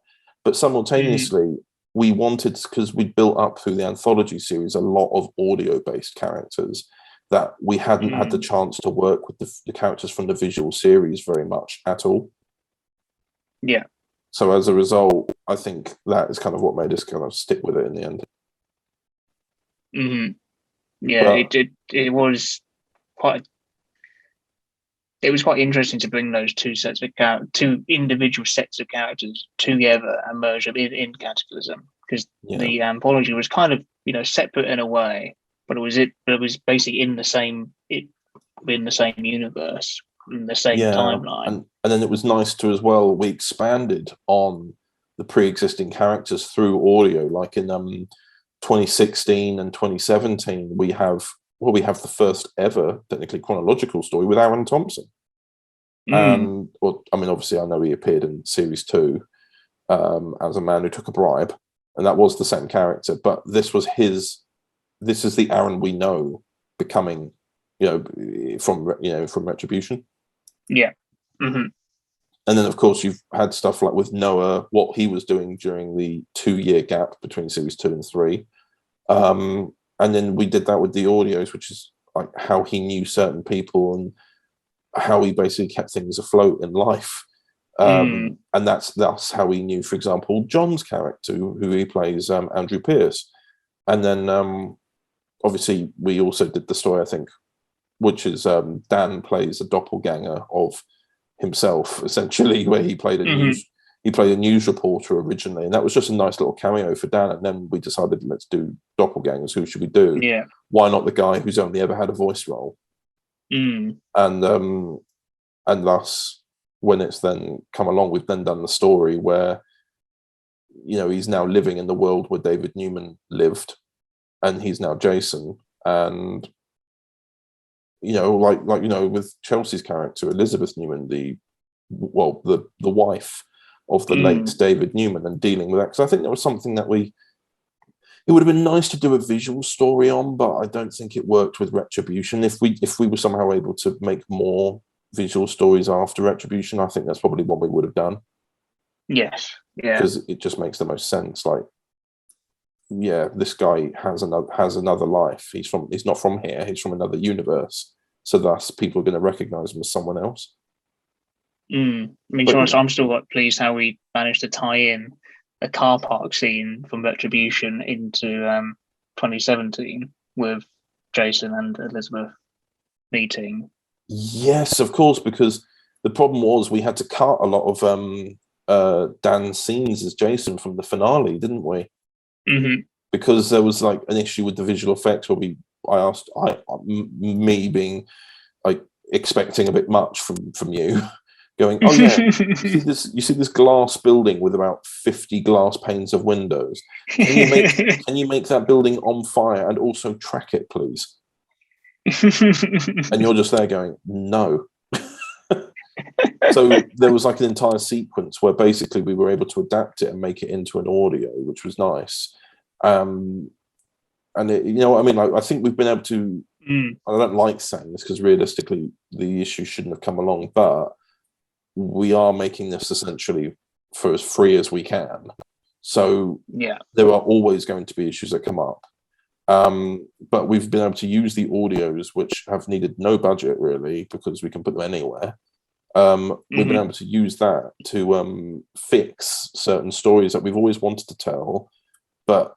But simultaneously, we wanted, because we'd built up through the anthology series a lot of audio-based characters that we hadn't had the chance to work with the characters from the visual series very much at all. Yeah. So as a result, I think that is kind of what made us kind of stick with it in the end. Yeah, it was quite interesting to bring those two individual sets of characters together and merge them in Cataclysm, because the anthology was kind of separate in a way, but it was basically in the same universe, in the same timeline. And then it was nice to, as well, we expanded on the pre-existing characters through audio, like in 2016 and 2017 we have the first ever technically chronological story with Aaron Thompson. Obviously I know he appeared in series 2 as a man who took a bribe, and that was the same character, but this is the Aaron we know becoming from Retribution. And then, of course, you've had stuff like with Noah, what he was doing during the 2-year gap between series 2 and 3. And then we did that with the audios, which is like how he knew certain people. And how he basically kept things afloat in life. And that's how we knew, for example, John's character, who he plays, Andrew Pearce. And then obviously we also did the story, I think, which is Dan plays a doppelganger of himself, essentially, where he played a news reporter originally, and that was just a nice little cameo for Dan. And then we decided, let's do doppelgangers. Who should we do? Yeah. Why not the guy who's only ever had a voice role? And thus, when it's then come along, we've then done the story where, you know, he's now living in the world where David Newman lived, and he's now Jason. And, you know, like you know, with Chelsea's character, Elizabeth Newman, the wife of the late David Newman, and dealing with that. Because I think that was something that it would have been nice to do a visual story on, but I don't think it worked with Retribution. If we were somehow able to make more visual stories after Retribution, I think that's probably what we would have done. Yes, yeah, because it just makes the most sense. Like, yeah, this guy has another life. He's not from here. He's from another universe. So thus, people are going to recognize him as someone else. I mean, to be honest, I'm still like pleased how we managed to tie in the car park scene from Retribution into 2017 with Jason and Elizabeth meeting. Yes, of course, because the problem was we had to cut a lot of Dan's scenes as Jason from the finale, didn't we? Because there was like an issue with the visual effects where me being like expecting a bit much from you, going, oh yeah, you see this glass building with about 50 glass panes of windows. Can you make that building on fire and also track it, please? And you're just there going, no. So there was like an entire sequence where basically we were able to adapt it and make it into an audio, which was nice. And it, you know what I mean? Like, I think we've been able to, I don't like saying this because realistically the issue shouldn't have come along, but we are making this essentially for as free as we can. So yeah, there are always going to be issues that come up. But we've been able to use the audios, which have needed no budget really, because we can put them anywhere. We've been able to use that to fix certain stories that we've always wanted to tell, but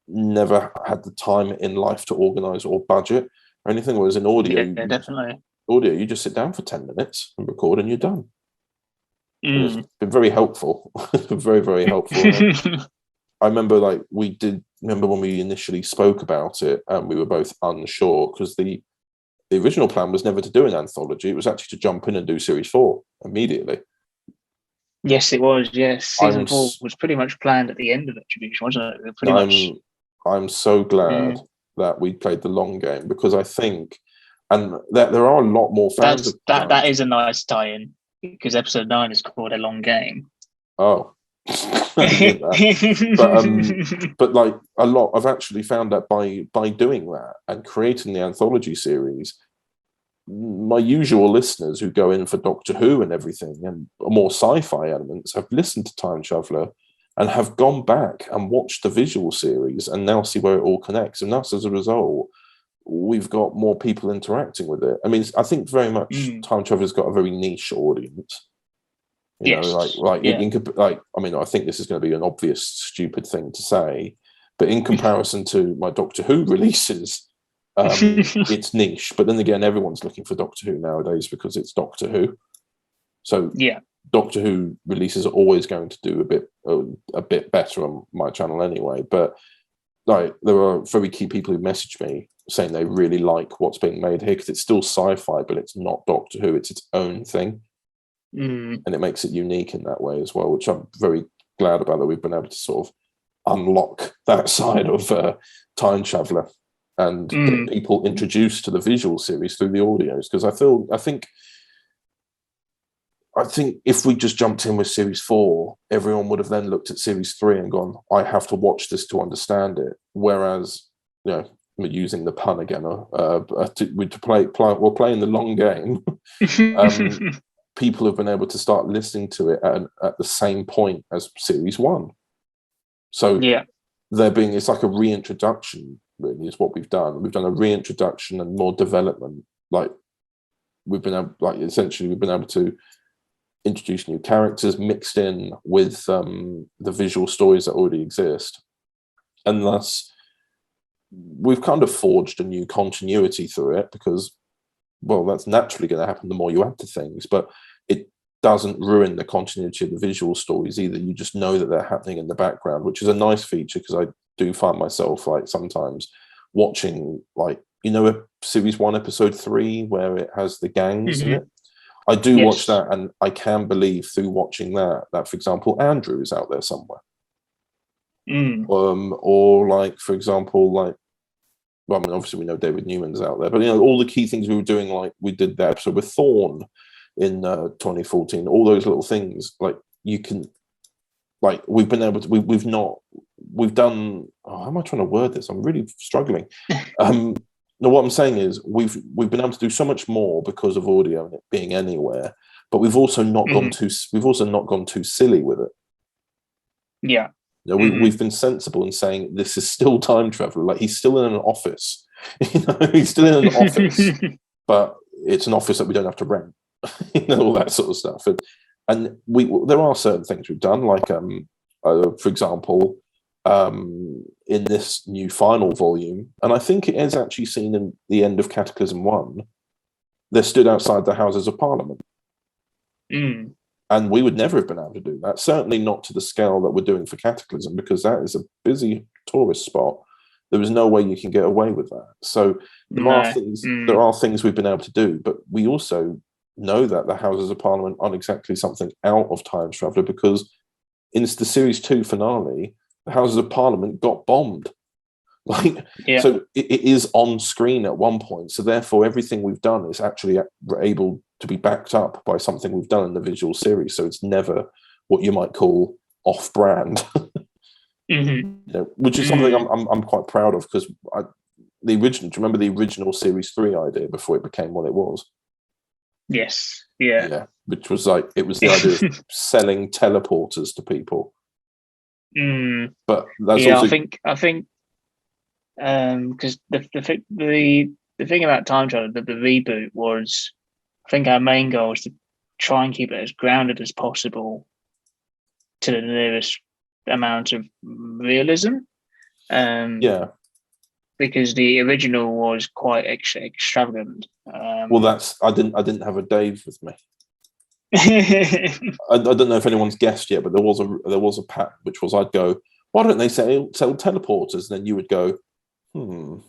never had the time in life to organize or budget or anything. Whereas in audio, definitely. Audio, you just sit down for 10 minutes and record and you're done. And it's been very helpful. It's been very, very helpful. I remember when we initially spoke about it, we were both unsure because the original plan was never to do an anthology. It was actually to jump in and do series 4 immediately. Yes, it was. Yes, season 4 was pretty much planned at the end of Retribution, wasn't it? I'm so glad that we played the long game, because I think, and that there are a lot more fans. That is a nice tie-in, because episode 9 is called A Long Game. Oh. But like a lot, I've actually found that by doing that and creating the anthology series, my usual listeners who go in for Doctor Who and everything and more sci-fi elements have listened to Time Traveller and have gone back and watched the visual series and now see where it all connects. And that's as a result, we've got more people interacting with it. I mean, I think very much Time Traveller's got a very niche audience. You know, I mean, I think this is going to be an obvious, stupid thing to say, but in comparison to my Doctor Who releases, it's niche. But then again, everyone's looking for Doctor Who nowadays because it's Doctor Who. So yeah, Doctor Who releases are always going to do a bit better on my channel anyway. But like, there are very key people who message me saying they really like what's being made here because it's still sci-fi, but it's not Doctor Who. It's its own thing. And it makes it unique in that way as well, which I'm very glad about, that we've been able to sort of unlock that side of Time Traveller and get people introduced to the visual series through the audios. Because I think if we just jumped in with series 4, everyone would have then looked at series 3 and gone, I have to watch this to understand it. Whereas, you know, we're using the pun again, we're playing the long game. People have been able to start listening to it at the same point as series 1. So yeah, it's like a reintroduction, really, is what we've done. We've done a reintroduction and more development. Like, we've been able, to introduce new characters mixed in with the visual stories that already exist, and thus we've kind of forged a new continuity through it, because, well, that's naturally going to happen the more you add to things, but it doesn't ruin the continuity of the visual stories either. You just know that they're happening in the background, which is a nice feature, because I do find myself like sometimes watching, like, series 1 episode 3 where it has the gangs in it. I do watch that, and I can believe through watching that, for example, Andrew is out there somewhere. Or like, for example, like, well, I mean, obviously we know David Newman's out there, but all the key things we were doing, like we did that episode with Thorn in 2014, all those little things, like you can, like we've been able to, we've done. Oh, how am I trying to word this? I'm really struggling. No, what I'm saying is we've been able to do so much more because of audio and it being anywhere, but we've also not gone too silly with it. Yeah. We've been sensible in saying this is still time travel. Like, he's still in an office. He's still in an office, but it's an office that we don't have to rent. All that sort of stuff. And there are certain things we've done, like for example, in this new final volume, and I think it is actually seen in the end of Cataclysm 1, they stood outside the Houses of Parliament. And we would never have been able to do that, certainly not to the scale that we're doing for Cataclysm, because that is a busy tourist spot. There was no way you can get away with that. So there are things we've been able to do, but we also know that the Houses of Parliament aren't exactly something out of Time Traveller, because in the Series 2 finale, the Houses of Parliament got bombed. So it is on screen at one point. So therefore, everything we've done is actually able to be backed up by something we've done in the visual series. So it's never what you might call off-brand, which is something I'm quite proud of, because do you remember the original Series 3 idea before it became what it was? Yes. Yeah. Which was like, it was the idea of selling teleporters to people. But that's also, I think because the thing about Time Travel, the reboot was, I think our main goal was to try and keep it as grounded as possible to the nearest amount of realism. Because the original was quite extravagant. Well, I didn't have a Dave with me. I don't know if anyone's guessed yet, but there was a pattern, which was, I'd go, why don't they sell teleporters? And then you would go, and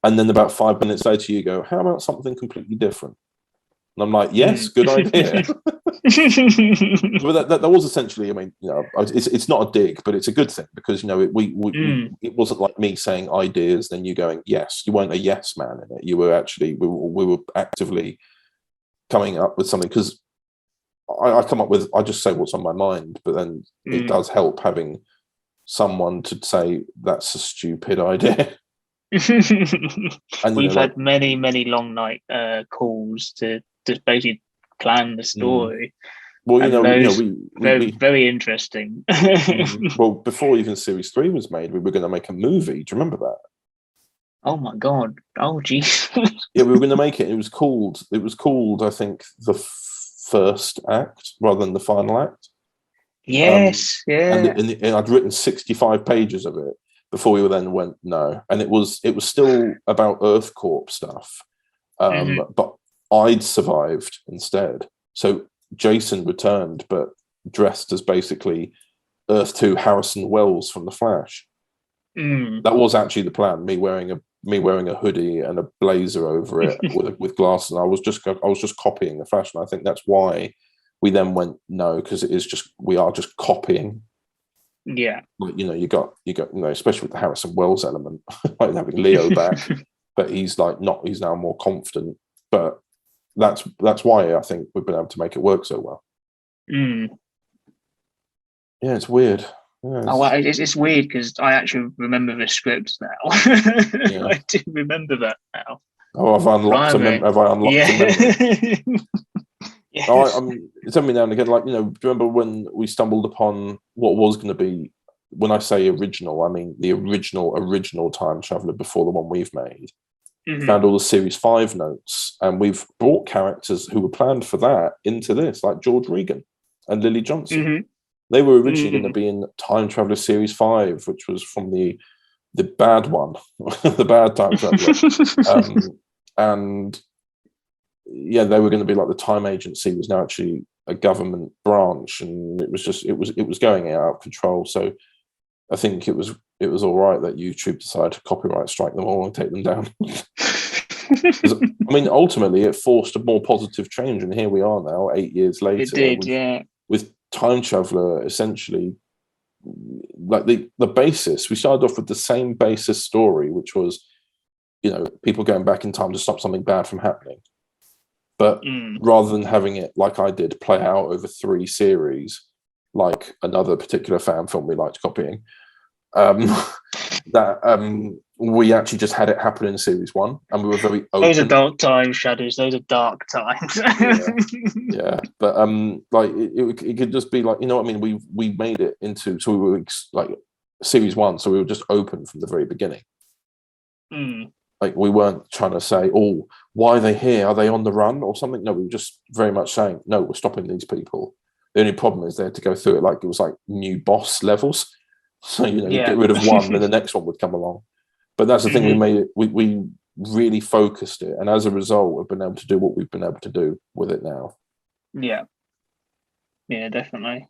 then about 5 minutes later you go, how about something completely different? And I'm like, yes, good idea. But that was essentially, I mean, it's not a dig, but it's a good thing, because it wasn't like me saying ideas, then you going yes. You weren't a yes man in it. You were actually, we were actively coming up with something, because I come up with, I just say what's on my mind, but then it does help having someone to say that's a stupid idea. And we've had many long night calls to basically plan the story. Well, very interesting. Well, before even Series 3 was made, we were going to make a movie. Do you remember that? Oh my god! Oh geez. Yeah, we were going to make it. It was called, I think, the first act rather than the final act. Yes, And I'd written 65 pages of it before we then went no, and it was still about EarthCorp stuff, but I'd survived instead. So Jason returned, but dressed as basically Earth 2 Harrison Wells from The Flash. That was actually the plan. Me wearing a hoodie and a blazer over it with glasses. And I was just copying The Flash, and I think that's why we then went no, because we are just copying. Yeah, like, you got especially with the Harrison Wells element, like having Leo back, but he's now more confident. But that's why I think we've been able to make it work so well. Yeah, it's weird. Yeah, it's weird, because I actually remember the script now. I do remember that now. Oh, have I unlocked a memory? Yes. It's every now and again, like, do you remember when we stumbled upon what was going to be, when I say original, I mean the original Time Traveller before the one we've made. found all the Series 5 notes, and we've brought characters who were planned for that into this, like George Regan and Lily Johnson. They were originally going to be in Time Traveller Series 5, which was from the bad one, the bad Time Traveller. And yeah, they were going to be like the Time Agency was now actually a government branch, and it was going out of control. So I think it was all right that YouTube decided to copyright strike them all and take them down. I mean, ultimately, it forced a more positive change, and here we are now, 8 years later. It did, with Time Traveller essentially, like the basis. We started off with the same basis story, which was, people going back in time to stop something bad from happening. But rather than having it, like I did, play out over 3 series, like another particular fan film we liked copying, we actually just had it happen in Series 1, and we were very open. Those are dark times, Shadows. Those are dark times. Yeah. But like it could just be like, you know what I mean? We made it into, so we were like Series 1, so we were just open from the very beginning. Like, we weren't trying to say, oh, why are they here? Are they on the run or something? No, we were just very much saying, no, we're stopping these people. The only problem is they had to go through it like it was like new boss levels. So, you get rid of one, then the next one would come along. But that's the thing, we made it, we really focused it. And as a result, we've been able to do what we've been able to do with it now. Yeah. Yeah, definitely.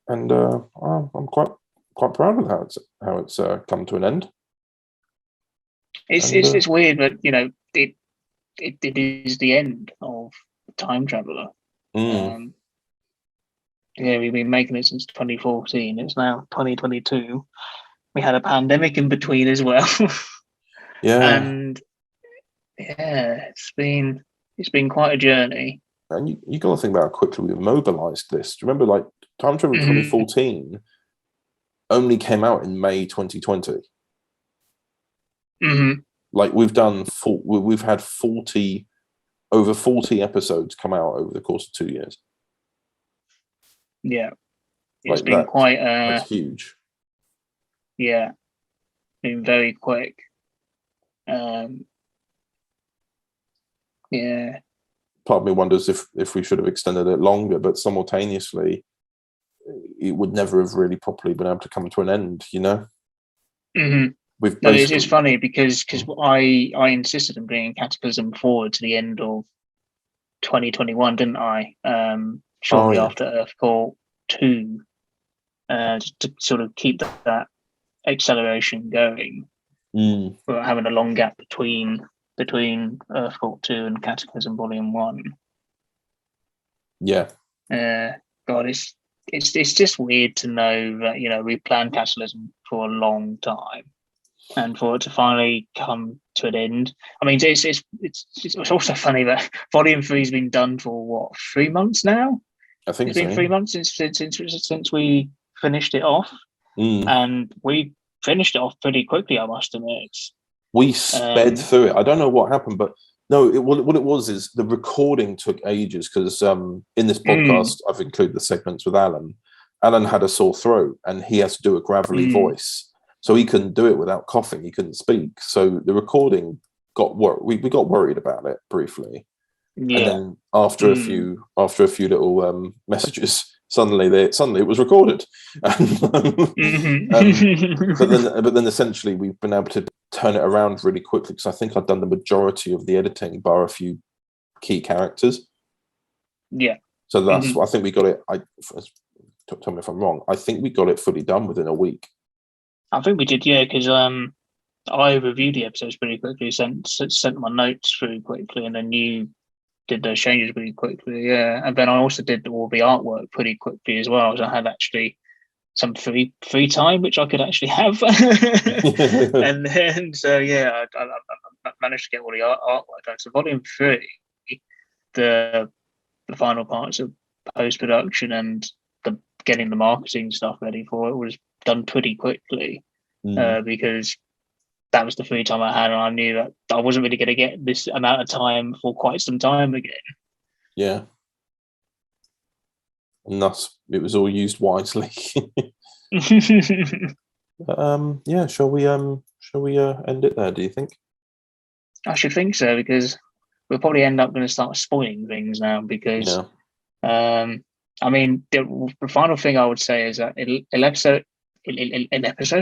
And I'm quite proud of how it's come to an end. It's weird, but it is the end of Time Traveller. We've been making it since 2014. It's now 2022. We had a pandemic in between as well. Yeah. And it's been quite a journey. And you got to think about how quickly we mobilized this. Do you remember, like, Time Traveller 2014 only came out in May 2020? Like, we've had over 40 episodes come out over the course of 2 years. Yeah, it's been quite that's huge. Yeah, been very quick. Yeah. Part of me wonders if we should have extended it longer, but simultaneously, it would never have really properly been able to come to an end. It's funny because I insisted on bringing Cataclysm forward to the end of 2021, didn't I? Shortly after Earthcore 2, just to sort of keep that acceleration going, without having a long gap between Earthcore 2 and Cataclysm Volume 1. Yeah. God, it's just weird to know that we planned Cataclysm for a long time, and for it to finally come to an end. I mean, it's also funny that Volume 3 has been done for 3 months now. I think it's been 3 months since we finished it off, and we finished it off pretty quickly, I must admit. We sped through it. I don't know what happened, but no, what it was is the recording took ages because in this podcast I've included the segments with Alan. Alan had a sore throat and he has to do a gravelly voice, so he couldn't do it without coughing. He couldn't speak, so the recording got we got worried about it briefly. Yeah. And then after a few little messages, suddenly it was recorded. But then essentially we've been able to turn it around really quickly because I think I've done the majority of the editing bar a few key characters. Yeah. So that's I think we got it. Tell me if I'm wrong. I think we got it fully done within a week. I think we did, yeah, because I reviewed the episodes pretty quickly, sent my notes through quickly, and then you did those changes pretty quickly, yeah. And then I also did all the artwork pretty quickly as well, so I had actually some free time which I could actually have. And then so yeah, I managed to get all the artwork done. So Volume 3, the final parts of post-production and the getting the marketing stuff ready for it was done pretty quickly, because that was the free time I had, and I knew that I wasn't really going to get this amount of time for quite some time again. Yeah. And thus, it was all used wisely. Yeah, shall we end it there, do you think? I should think so, because we'll probably end up going to start spoiling things now. Because, I mean, the final thing I would say is that episode,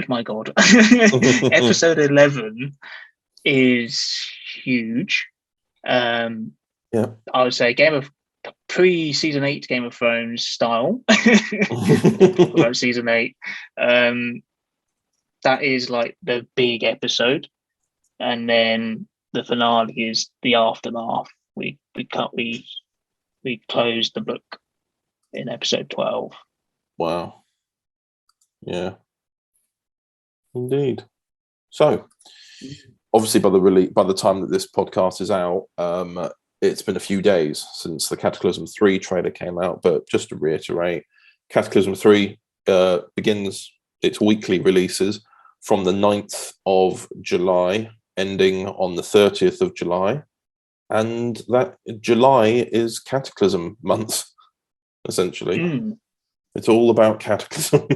my God, episode 11 is huge. I would say pre-season 8 Game of Thrones style. About season 8, that is like the big episode, and then the finale is the aftermath. We closed the book in episode 12. Wow. Yeah. Indeed. So, obviously, by the time that this podcast is out, it's been a few days since the Cataclysm 3 trailer came out. But just to reiterate, Cataclysm 3 begins its weekly releases from the 9th of July, ending on the 30th of July. And that July is Cataclysm month, essentially. It's all about Cataclysm.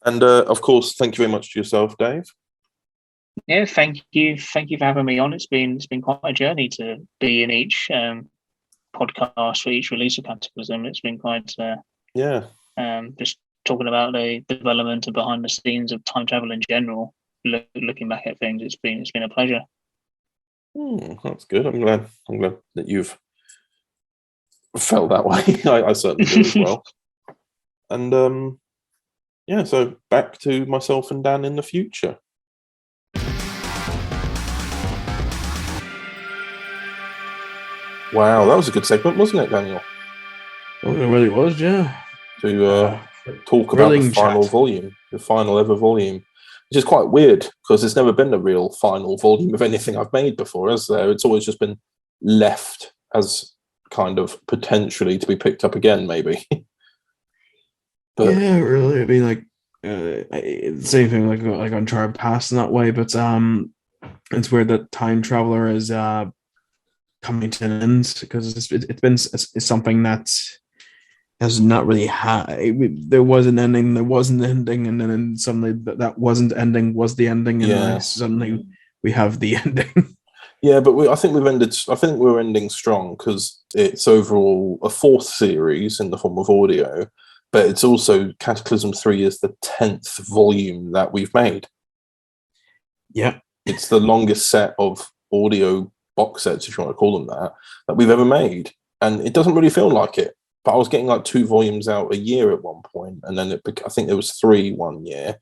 And of course, thank you very much to yourself, Dave. Yeah, thank you for having me on. It's been quite a journey to be in each podcast for each release of Cataclysm. It's been quite just talking about the development and behind the scenes of time travel in general. Looking back at things, it's been a pleasure. That's good. I'm glad that you've felt that way. I certainly do as well. And so back to myself and Dan in the future. Wow, that was a good segment, wasn't it, Daniel? Oh, it really was, yeah. To talk about the final volume, the final ever volume, which is quite weird because there's never been a real final volume of anything I've made before, has there? It's always just been left as kind of potentially to be picked up again, maybe. But yeah, really. I mean, like same thing, like Uncharted Past in that way. But it's weird that Time Traveler is coming to an end, because it's something that has not really there was an ending, there wasn't an ending, and then suddenly that wasn't ending was the ending, and then suddenly we have the ending. Yeah, but I think we're ending strong because it's overall a 4th series in the form of audio, but it's also Cataclysm 3 is the 10th volume that we've made. Yeah, it's the longest set of audio box sets, if you want to call them that we've ever made, and it doesn't really feel like it. But I was getting like 2 volumes out a year at one point, and then I think there was 3 one year,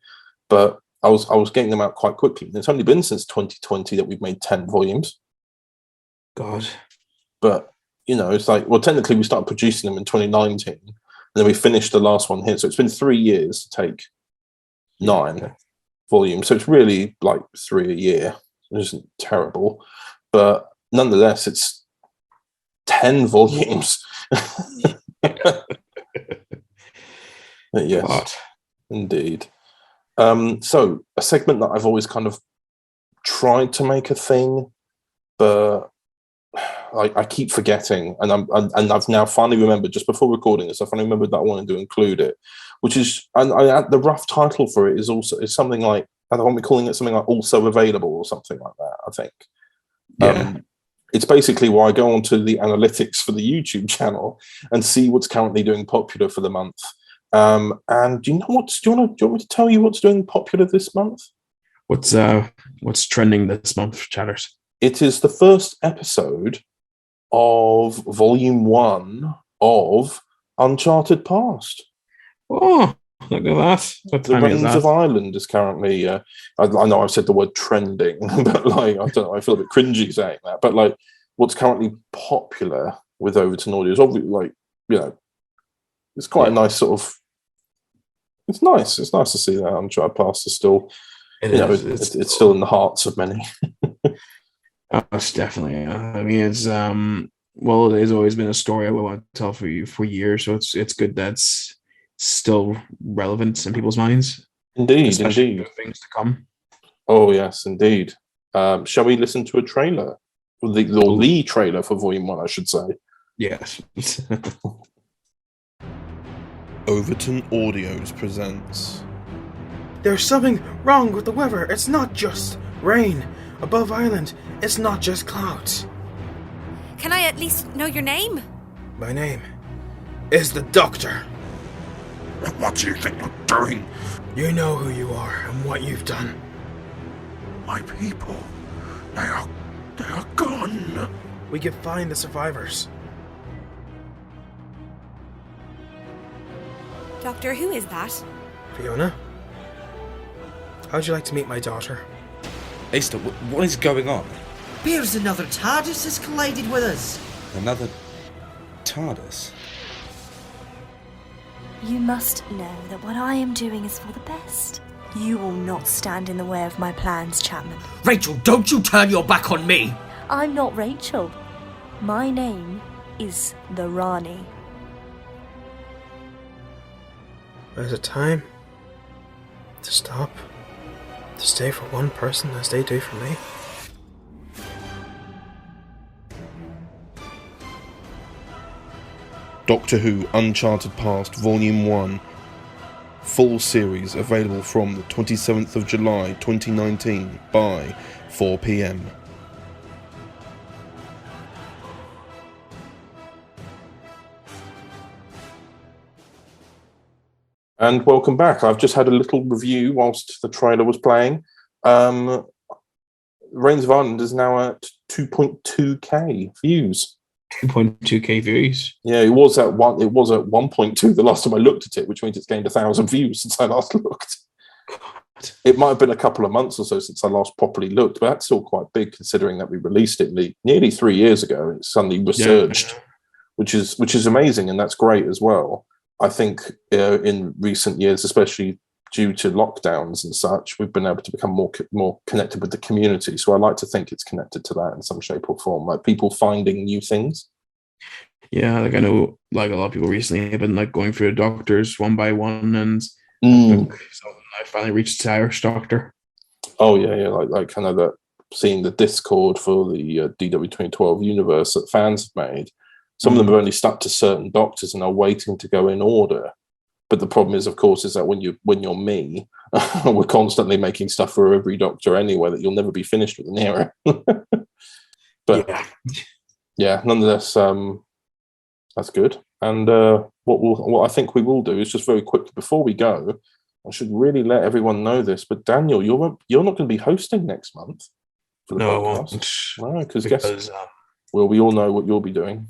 but I was getting them out quite quickly. And it's only been since 2020 that we've made 10 volumes. God. But, it's like, well, technically we started producing them in 2019, and then we finished the last one here. So it's been 3 years to take 9 volumes. So it's really like 3 a year. It isn't terrible. But nonetheless, it's 10 volumes. Yes, God. Indeed. So a segment that I've always kind of tried to make a thing, but I keep forgetting, and I've now finally remembered, just before recording this, I finally remembered that I wanted to include it, which is, and the rough title for it is something like, I don't want to be calling it something like Also Available or something like that, I think. Yeah. It's basically where I go onto the analytics for the YouTube channel and see what's currently doing popular for the month. And do you want me to tell you what's doing popular this month? What's trending this month, Chatters? It is the first episode of Volume 1 of Uncharted Past. Oh, look at that. What the Reigns of Ireland is currently, I know I've said the word trending, but like, I don't know, I feel a bit cringy saying that, but like, what's currently popular with Overton Audios, obviously, like, it's quite a nice sort of, it's nice to see that Uncharted Past is still, it's still in the hearts of many. It's definitely, I mean, it's, well, it has always been a story I want to tell for years, so it's good that's still relevant in people's minds. Indeed. Things to come. Oh yes, indeed. Shall we listen to a trailer? The trailer for Volume 1, I should say. Yes. Overton Audios presents. There's something wrong with the weather. It's not just rain. Above Island, it's not just clouds. Can I at least know your name? My name is the Doctor. What do you think you're doing? You know who you are and what you've done. My people, they are gone. We could find the survivors. Doctor, who is that? Fiona? How'd you like to meet my daughter? Easter, what is going on? Bears another TARDIS has collided with us. Another TARDIS? You must know that what I am doing is for the best. You will not stand in the way of my plans, Chapman. Rachel, don't you turn your back on me! I'm not Rachel. My name is the Rani. There's a time to stop, to stay for one person as they do for me. Doctor Who Uncharted Past Volume 1 full series available from the 27th of July 2019 by 4 p.m. And welcome back. I've just had a little review whilst the trailer was playing. Reigns of Ireland is now at 2.2k views. 2.2k views. Yeah, it was at 1.2 the last time I looked at it, which means it's gained 1,000 views since I last looked. It might have been a couple of months or so since I last properly looked, but that's still quite big considering that we released it nearly 3 years ago and it suddenly resurged, which is amazing, and that's great as well. I think in recent years, especially due to lockdowns and such, we've been able to become more connected with the community. So I like to think it's connected to that in some shape or form, like people finding new things. Yeah, like I know, like a lot of people recently have been like going through the doctors one by one, and I finally reached the Irish doctor. Oh yeah, like I know that seeing the Discord for the DW 2012 universe that fans have made. Some of them have only stuck to certain doctors and are waiting to go in order. But the problem is, of course, is that when you're me, we're constantly making stuff for every doctor anyway that you'll never be finished with an era. But yeah, nonetheless, that's good. And what I think we will do is just very quickly before we go, I should really let everyone know this. But Daniel, you're not going to be hosting next month for the podcast. No, because well, we all know what you'll be doing.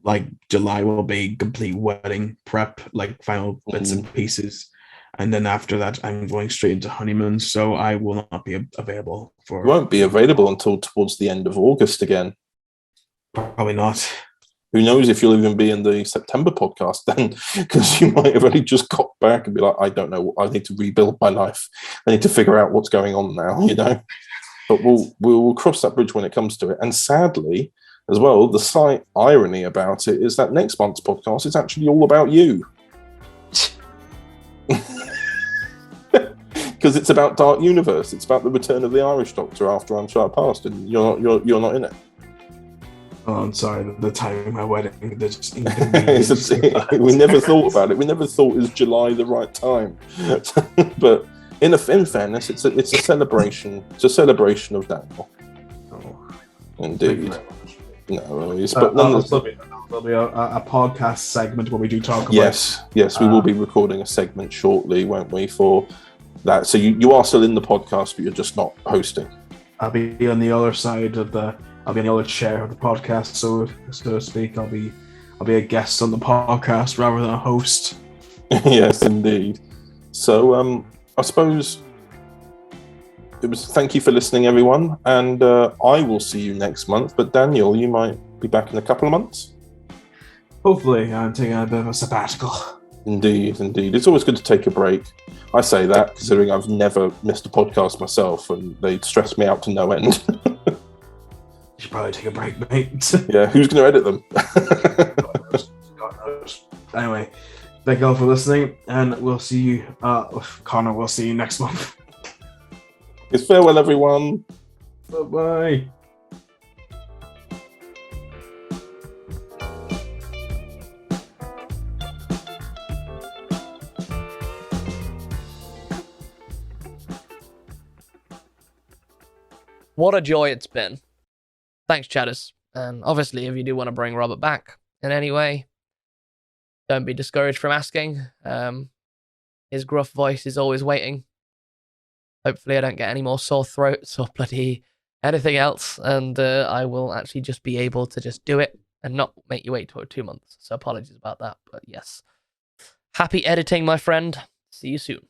Like July will be complete wedding prep, like final bits and pieces, and then after that I'm going straight into honeymoon, so I will not be available for. You won't be available until towards the end of August again. Probably not. Who knows if you'll even be in the September podcast then, because you might have only just got back and be like, I don't know, I need to rebuild my life. I need to figure out what's going on now, you know. But we'll cross that bridge when it comes to it. And sadly, as well, the slight irony about it is that next month's podcast is actually all about you. Because it's about Dark Universe. It's about the return of the Irish Doctor after Uncharted Past, and you're not in it. Oh, I'm sorry. The timing of my wedding. We never thought about it. We never thought is July the right time. But in fairness, it's a celebration. It's a celebration of Daniel. Oh, indeed. No worries. But there'll be a podcast segment where we do talk about. Yes, we will be recording a segment shortly, won't we? For that, so you are still in the podcast, but you're just not hosting. I'll be on the other side of I'll be on the other chair of the podcast, so to speak. I'll be a guest on the podcast rather than a host. Yes, indeed. So I suppose it was. Thank you for listening, everyone, and I will see you next month. But Daniel, you might be back in a couple of months. Hopefully, I'm taking a bit of a sabbatical. Indeed. It's always good to take a break. I say that considering I've never missed a podcast myself, and they stress me out to no end. You should probably take a break, mate. Yeah, who's going to edit them? God knows. Anyway, thank you all for listening, and we'll see you, Connor, we'll see you next month. It's farewell, everyone. Bye-bye. what a joy it's been. Thanks, Chatters. And obviously, if you do want to bring Robert back in any way, don't be discouraged from asking. His gruff voice is always waiting. Hopefully, I don't get any more sore throats or bloody anything else, and I will actually just be able to just do it and not make you wait 2 months. So apologies about that, but yes. Happy editing, my friend. See you soon.